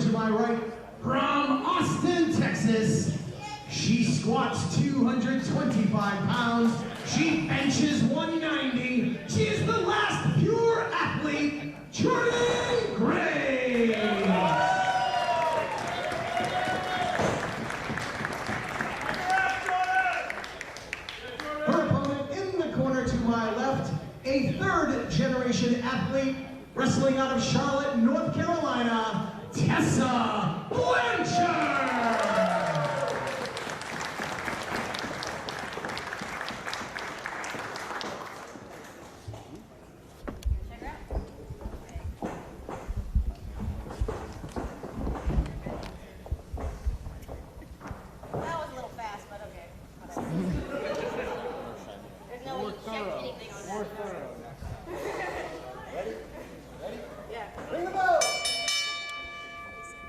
to my right, from Austin, Texas, she squats 225 pounds. She benches 190. She is the last pure athlete, Jordynne Gray. Her opponent in the corner to my left, a third-generation athlete, wrestling out of Charlotte, North Carolina, Tessa Blanchard.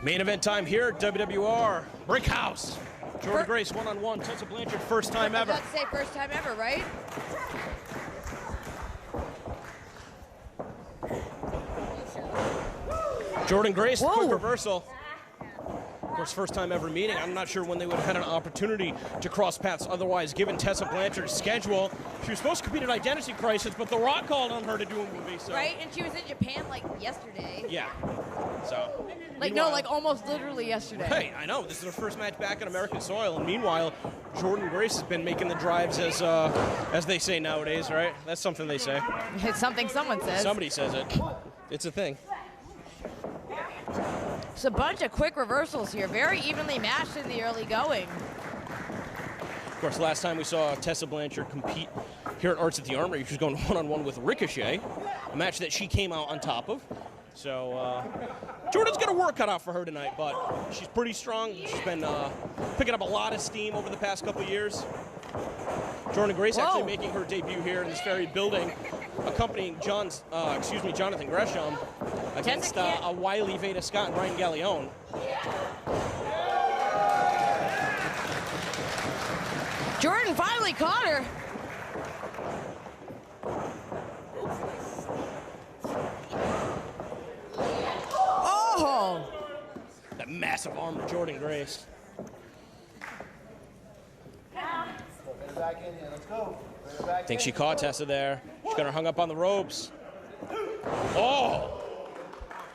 Main event time here at WWR. Brick House. Jordynne Grace one-on-one. Tessa Blanchard, first time ever. I was about to say first time ever, right? Jordynne Grace, quick reversal. Of course, first time ever meeting. I'm not sure when they would have had an opportunity to cross paths otherwise, given Tessa Blanchard's schedule. She was supposed to compete at Identity Crisis, but The Rock called on her to do a movie. So. Right, and she was in Japan like yesterday. Yeah, so. Like, no, like almost literally yesterday. Hey, I know. This is her first match back on American soil. And meanwhile, Jordynne Grace has been making the drives as they say nowadays, right? That's something they say. It's something someone says. Somebody says it. It's a thing. It's a bunch of quick reversals here. Very evenly matched in the early going. Of course, last time we saw Tessa Blanchard compete here at Arts at the Armory, she was going one-on-one with Ricochet, a match that she came out on top of. So, Jordynne's got a work cut out for her tonight, but she's pretty strong. She's been picking up a lot of steam over the past couple of years. Jordynne Grace actually making her debut here in this very building, accompanying Jonathan Gresham against a wily Veda Scott and Ryan Gallione. Jordynne finally caught her. Oh! That massive arm of Jordynne Grace. Back in here. Let's go. I think she caught Tessa there. She's got her hung up on the ropes. Oh!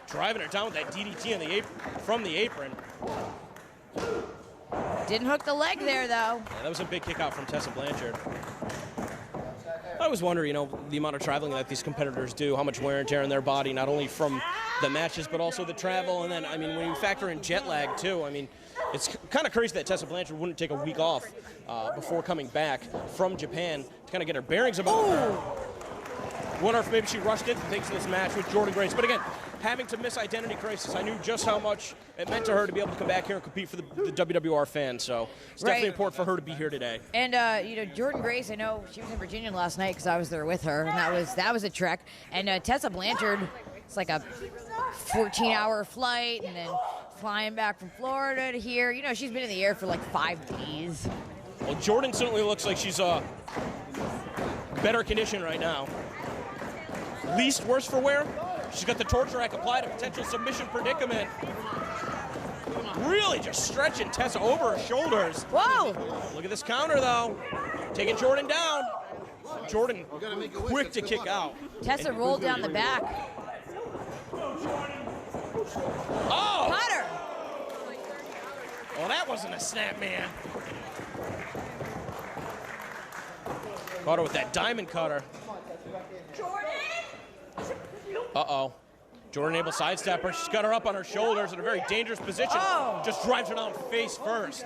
Driving her down with that DDT on the apron, from the apron. Didn't hook the leg there, though. Yeah, that was a big kick out from Tessa Blanchard. I always wonder, you know, the amount of traveling that these competitors do, how much wear and tear on their body, not only from the matches, but also the travel. And then, I mean, when you factor in jet lag, too, I mean, it's kind of crazy that Tessa Blanchard wouldn't take a week off before coming back from Japan to kind of get her bearings about her. Wonder if maybe she rushed it and thinks this match with Jordynne Grace. But again, having to miss Identity Crisis, I knew just how much it meant to her to be able to come back here and compete for the WWR fans. So it's definitely important for her to be here today. And you know, Jordynne Grace, I know she was in Virginia last night because I was there with her, and that was a trek. And Tessa Blanchard, it's like a 14-hour flight, and then flying back from Florida to here. You know, she's been in the air for like 5 days. Well, Jordynne certainly looks like she's better condition right now. Least worse for wear. She's got the torture rack applied, a potential submission predicament. Really just stretching Tessa over her shoulders. Whoa! Look at this counter, though. Taking Jordynne down. Jordynne quick to kick out. Tessa rolled down the back. Oh! Got her! Well, that wasn't a snap, man. Caught her with that diamond cutter. Uh-oh. Jordynne able to sidestep her. She's got her up on her shoulders in a very dangerous position. Oh. Just drives her down face first.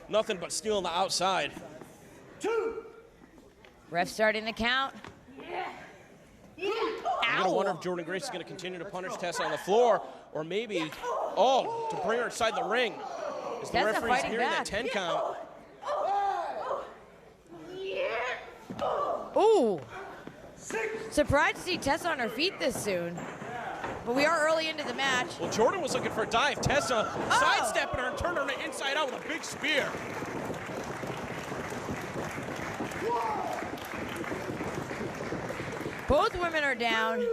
Nothing but steel on the outside. Ref starting the count. I'm going to wonder if Jordynne Grace is going to continue to punish Tessa on the floor, or maybe, to bring her inside the ring. Is the Tessa referee's fighting hearing back. that 10 count? Ooh. Surprised to see Tessa on her feet this soon. But we are early into the match. Well, Jordynne was looking for a dive. Tessa sidestepping her and turning her inside out with a big spear. Both women are down.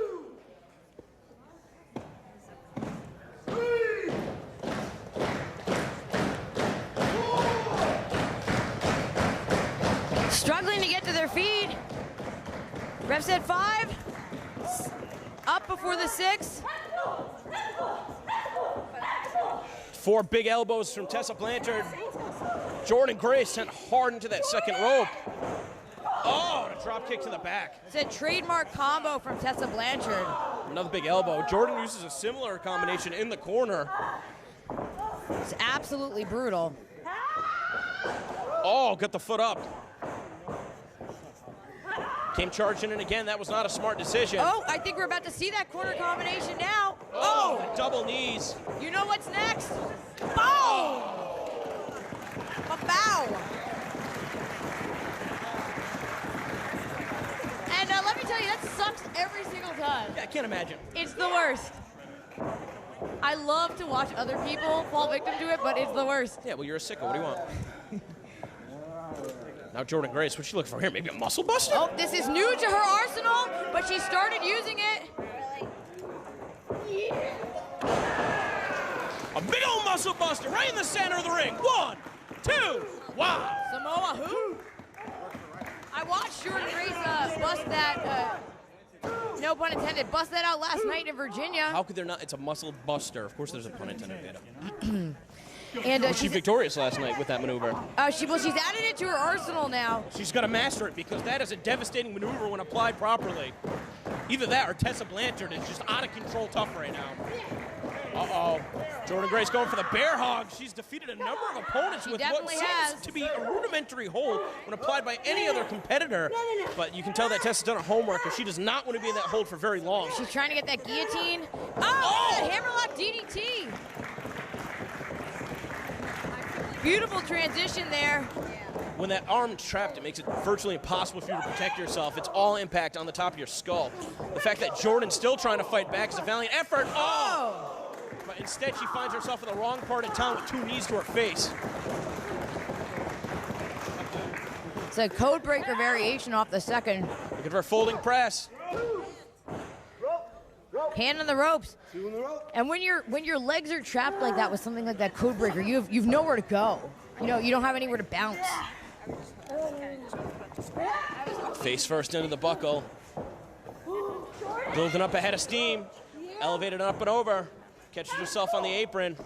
Struggling to get to their feet. Ref said 5. Up before the 6. 4 big elbows from Tessa Blanchard. Jordynne Grace sent hard into that second rope. Oh, and a drop kick to the back. It's a trademark combo from Tessa Blanchard. Another big elbow. Jordynne uses a similar combination in the corner. It's absolutely brutal. Oh, got the foot up. Came charging in again. That was not a smart decision. Oh, I think we're about to see that corner combination now. Oh, and double knees. You know what's next? Bow! A bow. And let me tell you, that sucks every single time. Yeah, I can't imagine. It's the worst. I love to watch other people fall victim to it, but it's the worst. Yeah, well, you're a sicko. What do you want? Now Jordynne Grace, what's she looking for here? Maybe a muscle buster? Oh, this is new to her arsenal, but she started using it. A big old muscle buster right in the center of the ring. 1, 2, wow. Samoa who? I watched Jordynne Grace bust that, no pun intended, bust that out last night in Virginia. How could there not? It's a muscle buster. Of course there's a pun intended, Beta. And Was she victorious last night with that maneuver? she's added it to her arsenal now. She's got to master it because that is a devastating maneuver when applied properly. Either that or Tessa Blanchard is just out of control tough right now. Uh-oh. Jordynne Grace going for the bear hog. She's defeated a number of opponents with what seems to be a rudimentary hold when applied by any other competitor. But you can tell that Tessa's done her homework, and she does not want to be in that hold for very long. She's trying to get that guillotine. Oh! Hammerlock DDT. Beautiful transition there. When that arm's trapped, it makes it virtually impossible for you to protect yourself. It's all impact on the top of your skull. The fact that Jordynne's still trying to fight back is a valiant effort. Oh! But instead, she finds herself in the wrong part of town with 2 knees to her face. It's a code breaker variation off the second. Look at her folding press. Hand on the ropes. And when your legs are trapped like that with something like that code breaker, you've nowhere to go. You know, you don't have anywhere to bounce. Face first into the buckle. Building up a head of steam. Elevated up and over. Catches herself on the apron.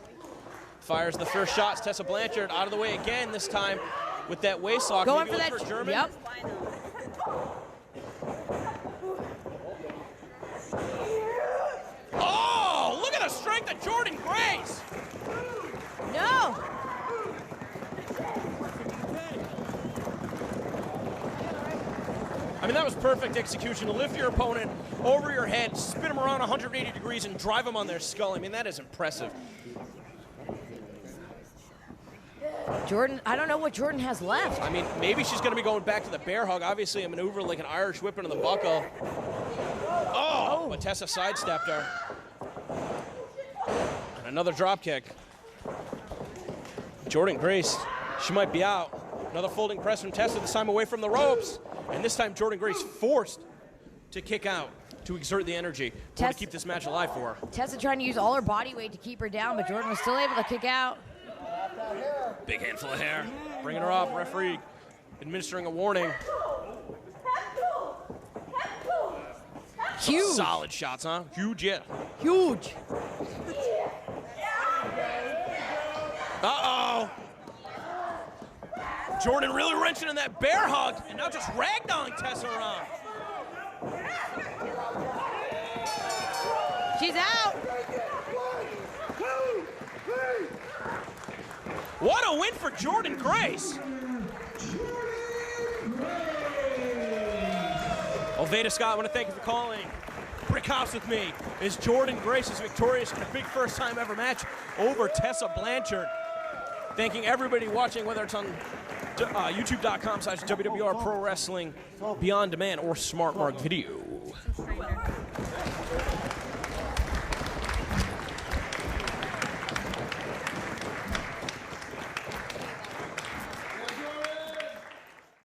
Fires the first shots. Tessa Blanchard out of the way again, this time with that waist lock. Going Maybe for that. for German. Yep. Oh, look at the strength of Jordynne Grace. No. I mean, that was perfect execution to lift your opponent over your head, spin them around 180 degrees, and drive them on their skull. I mean, that is impressive. Jordynne, I don't know what Jordynne has left. I mean, maybe she's going to be going back to the bear hug. Obviously, a maneuver like an Irish whip into the buckle. Oh, but Tessa sidestepped her. And another drop kick. Jordynne Grace, she might be out. Another folding press from Tessa, this time away from the ropes. And this time, Jordynne Grace forced to kick out, to exert the energy, to keep this match alive for her. Tessa trying to use all her body weight to keep her down, but Jordynne was still able to kick out. Big handful of hair. Bringing her up, referee administering a warning. Huge. Solid shots, huh? Huge, yeah. Huge. Uh-oh. Jordynne really wrenching in that bear hug, and now just ragdolling Tessa around. She's out. What a win for Jordynne Grace. Well, Veda Scott, I want to thank you for calling. Brick House with me is Jordynne Grace is victorious in a big first time ever match over Tessa Blanchard. Thanking everybody watching, whether it's on youtube.com/WWR Pro Wrestling Beyond Demand or Smart Mark Video.